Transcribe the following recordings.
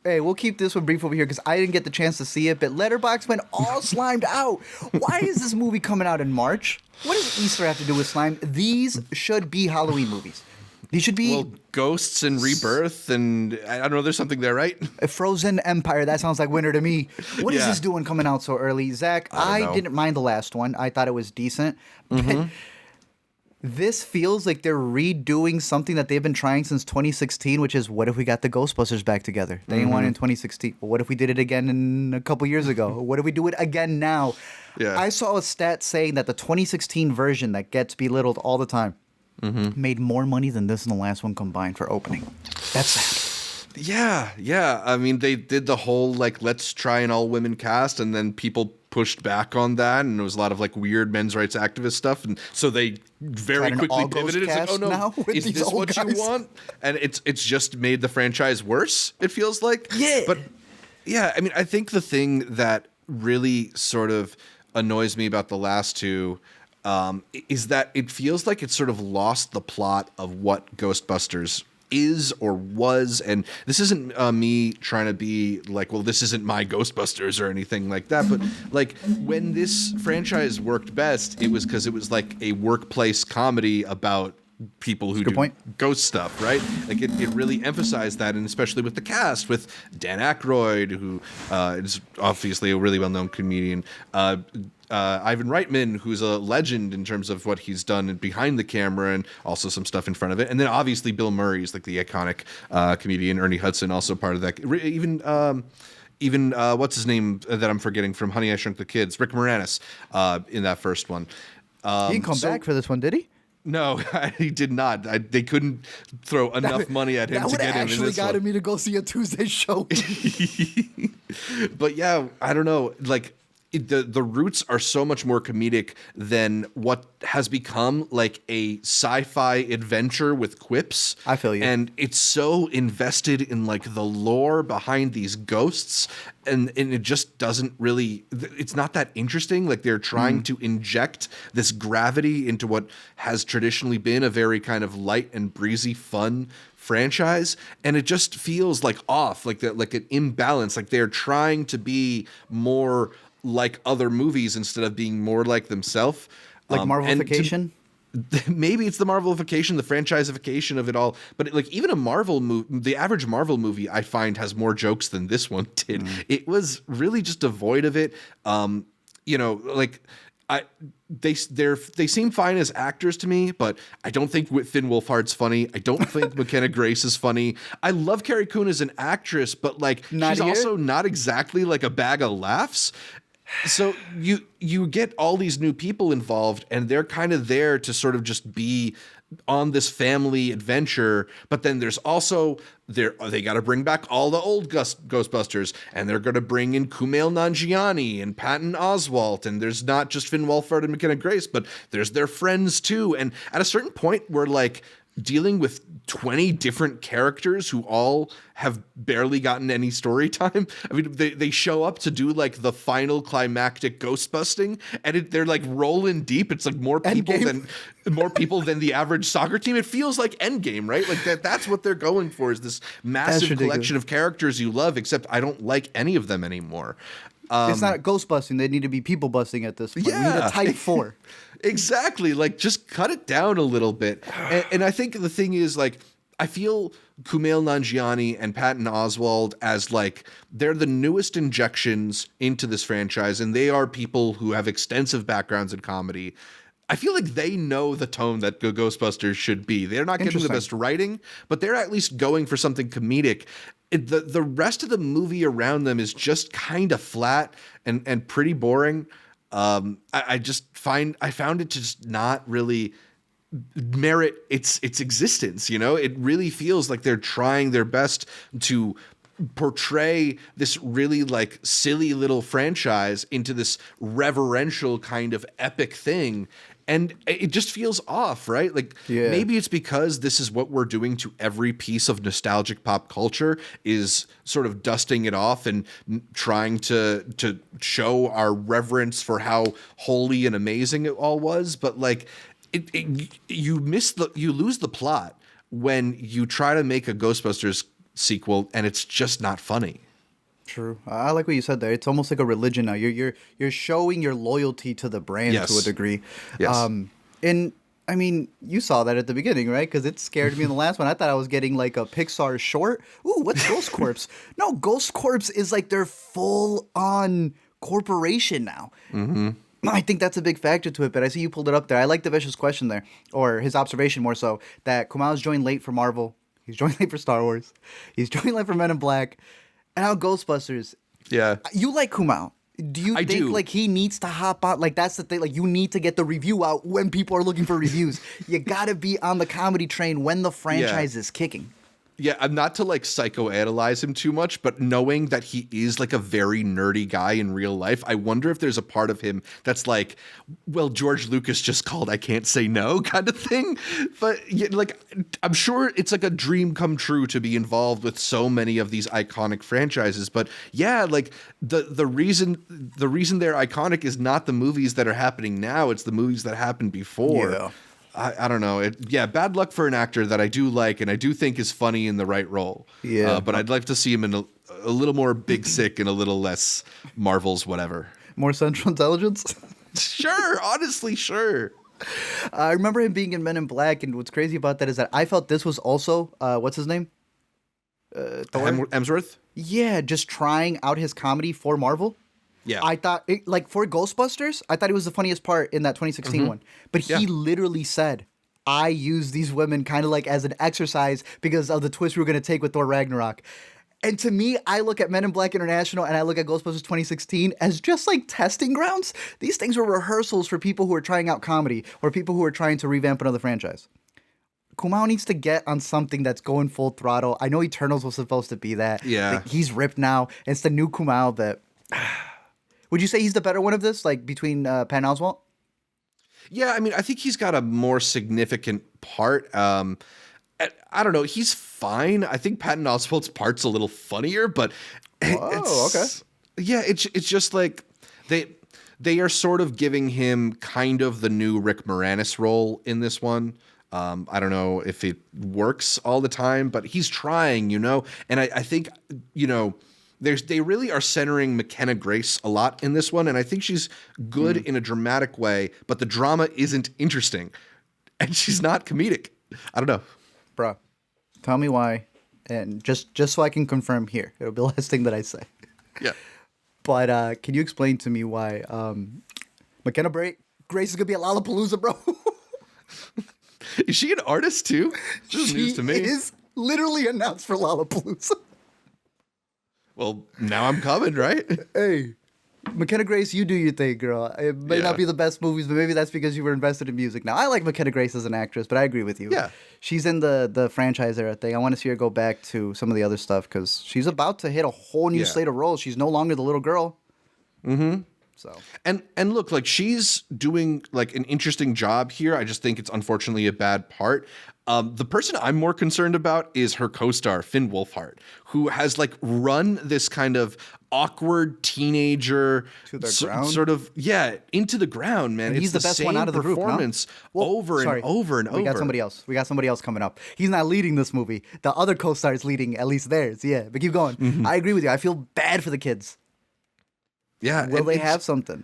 Hey, we'll keep this one brief over here because I didn't get the chance to see it, but Letterboxd went all slimed out. Why is this movie coming out in March? What does Easter have to do with slime? These should be Halloween movies. These should be ghosts and rebirth, and I don't know, there's something there, right? a Frozen Empire. That sounds like winter to me. What is this doing coming out so early? Zach, I didn't mind the last one. I thought it was decent. But this feels like they're redoing something that they've been trying since 2016, which is, what if we got the Ghostbusters back together? They didn't want it in 2016. But what if we did it again in a couple years ago? What if we do it again now? Yeah. I saw a stat saying that the 2016 version that gets belittled all the time made more money than this and the last one combined for opening. That's sad. Yeah. I mean, they did the whole, like, let's try an all-women cast, and then people pushed back on that, and there was a lot of, like, weird men's rights activist stuff, and so they very quickly pivoted. It's like, oh no, is this what you want? And it's just made the franchise worse, it feels like. Yeah. But, yeah, I mean, I think the thing that really sort of annoys me about the last two is that it feels like it's sort of lost the plot of what Ghostbusters is or was. And this isn't me trying to be like, well, this isn't my Ghostbusters or anything like that. But like, when this franchise worked best, it was because it was like a workplace comedy about people who do ghost stuff, right? Like it really emphasized that, and especially with the cast, with Dan Aykroyd, who is obviously a really well-known comedian, Ivan Reitman, who's a legend in terms of what he's done behind the camera and also some stuff in front of it, and then obviously Bill Murray's like the iconic comedian, Ernie Hudson, also part of that. Even what's his name that I'm forgetting from Honey, I Shrunk the Kids, Rick Moranis, in that first one. He didn't come back for this one, did he? No, he did not. They couldn't throw enough money at him to get him in this one. That would actually got me to go see a Tuesday show. But yeah, I don't know. Like, the roots are so much more comedic than what has become like a sci-fi adventure with quips. I feel you. And it's so invested in like the lore behind these ghosts, and it just doesn't really, it's not that interesting. Like, they're trying to inject this gravity into what has traditionally been a very kind of light and breezy fun franchise, and it just feels like off, like that, like an imbalance. Like, they're trying to be more like other movies instead of being more like themselves. Like Marvelification? Maybe it's the Marvelification, the franchisification of it all. But like, even a Marvel movie, the average Marvel movie, I find, has more jokes than this one did. It was really just devoid of it. You know, like, they seem fine as actors to me, but I don't think Finn Wolfhard's funny. I don't think McKenna Grace is funny. I love Carrie Coon as an actress, but like, she's also not exactly like a bag of laughs. So you get all these new people involved, and they're kind of there to sort of just be on this family adventure, but then there's also they got to bring back all the old Ghostbusters, and they're going to bring in Kumail Nanjiani and Patton Oswalt, and there's not just Finn Wolfhard and McKenna Grace, but there's their friends too. And at a certain point, we're like dealing with 20 different characters who all have barely gotten any story time. I mean, they show up to do like the final climactic ghost busting, and they're like rolling deep. It's like more people than the average soccer team. It feels like Endgame, right? Like that's what they're going for, is this massive collection of characters you love, except I don't like any of them anymore. It's not ghost busting. They need to be people busting at this point. Yeah. We need a type 4. Exactly. Like, just cut it down a little bit. And I think the thing is, like, I feel Kumail Nanjiani and Patton Oswalt as like, they're the newest injections into this franchise, and they are people who have extensive backgrounds in comedy. I feel like they know the tone that Ghostbusters should be. They're not getting the best writing, but they're at least going for something comedic. The rest of the movie around them is just kind of flat and pretty boring. I found it to just not really merit its existence. You know, it really feels like they're trying their best to portray this really like silly little franchise into this reverential kind of epic thing. And it just feels off, right? Like, maybe it's because this is what we're doing to every piece of nostalgic pop culture, is sort of dusting it off and trying to show our reverence for how holy and amazing it all was. But like, you lose the plot when you try to make a Ghostbusters sequel, and it's just not funny. True. I like what you said there. It's almost like a religion now. You're showing your loyalty to the brand to a degree. Yes. And I mean, you saw that at the beginning, right? Because it scared me in the last one. I thought I was getting like a Pixar short. Ooh, what's Ghost Corpse? No, Ghost Corpse is like their full-on corporation now. Mm-hmm. I think that's a big factor to it, but I see you pulled it up there. I like the vicious question there, or his observation more so, that Kumail's joined late for Marvel. He's joined late for Star Wars. He's joined late for Men in Black. And now Ghostbusters. Yeah. You like Kumail. Do you think like he needs to hop on? Like that's the thing. Like you need to get the review out when people are looking for reviews. You got to be on the comedy train when the franchise is kicking. Yeah, I'm not to like psychoanalyze him too much, but knowing that he is like a very nerdy guy in real life, I wonder if there's a part of him that's like, well, George Lucas just called, I can't say no kind of thing. But yeah, like, I'm sure it's like a dream come true to be involved with so many of these iconic franchises. But yeah, like the reason they're iconic is not the movies that are happening now; it's the movies that happened before. Yeah. I don't know. Bad luck for an actor that I do like and I do think is funny in the right role. Yeah. But I'd like to see him in a little more Big Sick and a little less Marvel's whatever. More Central Intelligence? Sure. Honestly, sure. I remember him being in Men in Black, and what's crazy about that is that I felt this was also, what's his name? Thor? Hemsworth? Yeah, just trying out his comedy for Marvel. Yeah. I thought, like, for Ghostbusters, I thought he was the funniest part in that 2016 one. But he literally said, I use these women kind of like as an exercise because of the twist we were going to take with Thor Ragnarok. And to me, I look at Men in Black International and I look at Ghostbusters 2016 as just like testing grounds. These things were rehearsals for people who are trying out comedy or people who are trying to revamp another franchise. Kumail needs to get on something that's going full throttle. I know Eternals was supposed to be that. Yeah. Like, he's ripped now. It's the new Kumail that... Would you say he's the better one of this, like between Patton Oswalt? Yeah, I mean, I think he's got a more significant part. I don't know. He's fine. I think Patton Oswalt's part's a little funnier, but okay. Yeah, it's just like they are sort of giving him kind of the new Rick Moranis role in this one. I don't know if it works all the time, but he's trying, you know? And I think, you know, they really are centering McKenna Grace a lot in this one, and I think she's good in a dramatic way, but the drama isn't interesting, and she's not comedic. I don't know. Bruh, tell me why, and just so I can confirm here. It'll be the last thing that I say. Yeah. But can you explain to me why McKenna Grace is going to be at Lollapalooza, bro? Is she an artist, too? This is news to me. She is literally announced for Lollapalooza. Well, now I'm coming, right? Hey, McKenna Grace, you do your thing, girl. It may not be the best movies, but maybe that's because you were invested in music. Now, I like McKenna Grace as an actress, but I agree with you. Yeah. She's in the franchise era thing. I want to see her go back to some of the other stuff because she's about to hit a whole new slate of roles. She's no longer the little girl. Mm-hmm. So and look, like she's doing like an interesting job here. I just think it's unfortunately a bad part. The person I'm more concerned about is her co-star Finn Wolfhard, who has like run this kind of awkward teenager to the ground, sort of into the ground, man. And he's the best one out of the group, performance over and over and over. We got somebody else. We got somebody else coming up. He's not leading this movie. The other co-star is leading at least theirs. Yeah, but keep going. Mm-hmm. I agree with you. I feel bad for the kids. Yeah, will they have something?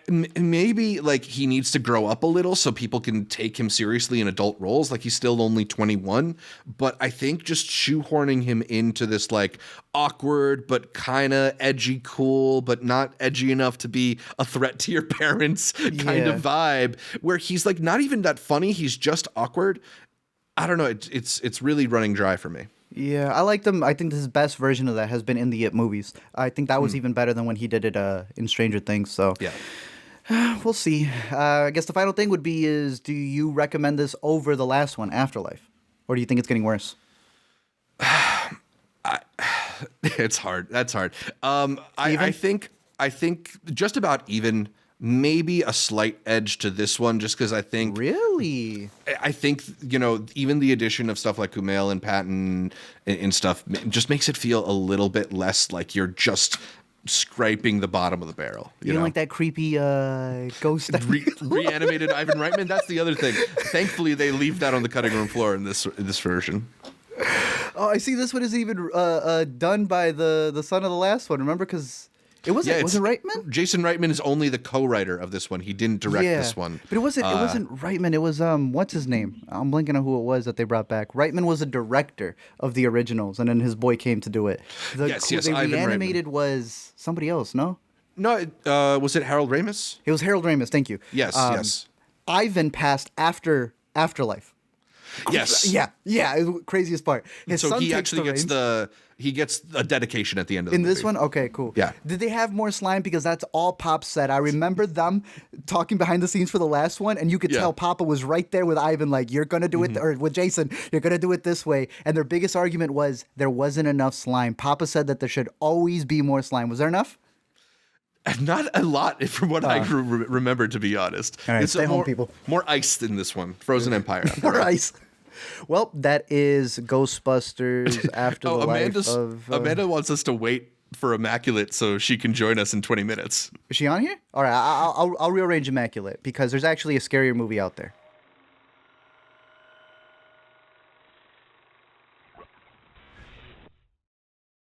Maybe like he needs to grow up a little so people can take him seriously in adult roles. Like he's still only 21, but I think just shoehorning him into this like awkward but kind of edgy, cool, but not edgy enough to be a threat to your parents kind of vibe, where he's like not even that funny. He's just awkward. I don't know. It's really running dry for me. Yeah, I like them. I think his best version of that has been in the It movies. I think that was even better than when he did it in Stranger Things. So yeah, we'll see. I guess the final thing would be is, do you recommend this over the last one, Afterlife? Or do you think it's getting worse? It's hard. That's hard. I think just about even. Maybe a slight edge to this one, just because I think... Really? I think, you know, even the addition of stuff like Kumail and Patton and stuff just makes it feel a little bit less like you're just scraping the bottom of the barrel. You know? Like that creepy ghost... Reanimated Ivan Reitman? That's the other thing. Thankfully, they leave that on the cutting room floor in this version. Oh, I see. This one is even done by the son of the last one. Remember, because it wasn't. Was it Reitman? Jason Reitman is only the co-writer of this one. He didn't direct this one. But it wasn't. It wasn't Reitman. It was what's his name? I'm blanking on who it was that they brought back. Reitman was a director of the originals, and then his boy came to do it. Yes, the Ivan reanimated Reitman. Was somebody else. No. No, was it Harold Ramis? It was Harold Ramis. Thank you. Yes, yes. Ivan passed after Afterlife. Yes. Yeah. It was the craziest part. His So son he takes actually the gets reins. he gets a dedication at the end of the In movie. this one? Okay, cool. Yeah. Did they have more slime? Because that's all Pop said. I remember them talking behind the scenes for the last one, and you could tell Papa was right there with Ivan, like, you're going to do it, or with Jason, you're going to do it this way. And their biggest argument was there wasn't enough slime. Papa said that there should always be more slime. Was there enough? Not a lot, from what I remember, to be honest. All right, it's stay home, people. More ice than this one. Frozen Empire. More ice. Well, that is Ghostbusters After the Life of... Amanda wants us to wait for Immaculate so she can join us in 20 minutes. Is she on here? All right, I'll rearrange Immaculate because there's actually a scarier movie out there.